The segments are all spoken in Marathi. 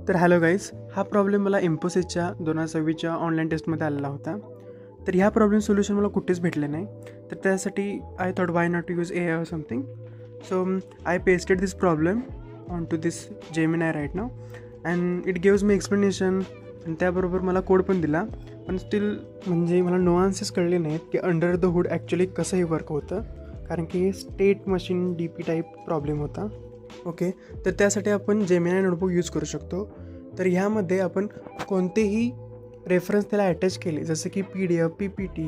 तर हॅलो गाईज, हा प्रॉब्लेम मला इन्फोसिसच्या 2026च्या ऑनलाईन टेस्टमध्ये आलेला होता. तर ह्या प्रॉब्लेम सोल्युशन मला कुठेच भेटले नाही. तर त्यासाठी I thought why not to use AI or something. So I pasted this problem on to this Gemini right now and it gives me explanation आणि त्याबरोबर मला कोड पण दिला. पण स्टील म्हणजे मला नुआन्सेस कळले नाहीत की अंडर द हुड ॲक्च्युली कसंही वर्क होतं, कारण की state machine DP type problem होता. ओके, तर त्यासाठी आपण जेमिनाय नोटबुक यूज करू शकतो. तर ह्यामध्ये आपण कोणतेही रेफरन्स त्याला अटॅच केले, जसं की PDF, PPT,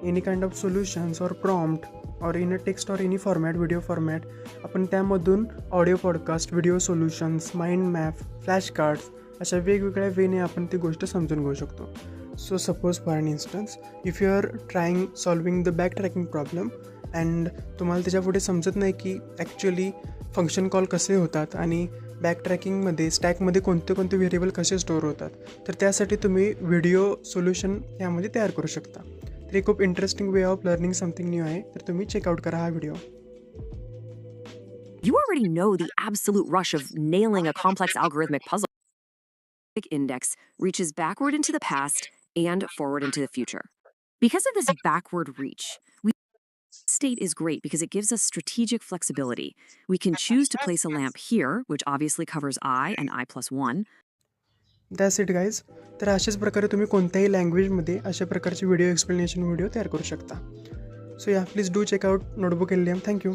any kind of solutions or prompt or in a text or any format, video format, आपण त्यामधून audio podcast, video solutions, mind map, flash cards अशा वेगवेगळ्या वेने आपण ती गोष्ट समजून घेऊ शकतो. So suppose for an instance, if you are trying solving the back tracking problem and तुम्हाला त्याच्यापुढे समजत नाही की ॲक्च्युली फंक्शन कॉल कसे होतात आणि बॅक ट्रॅकिंगमध्ये स्टॅकमध्ये कोणते कोणते व्हेरिएबल कसे स्टोअर होतात, तर त्यासाठी तुम्ही व्हिडिओ सोल्युशन यामध्ये तयार करू शकता. तर हे खूप interesting way of learning something new आहे, तर तुम्ही चेकआउट करा हा video. You already know the absolute rush of nailing a complex algorithmic puzzle. Index reaches backward into the past and forward into the future. Because of this backward reach, state is great because it gives us strategic flexibility. We can choose to place a lamp here, which obviously covers I and I plus 1. That's it guys. तर अशाच प्रकारे तुम्ही कोणत्याही लँग्वेजमध्ये अशा प्रकारचे व्हिडिओ एक्सप्लेनेशन व्हिडिओ तयार करू शकता. सो या please do check out notebook LLM. Thank you.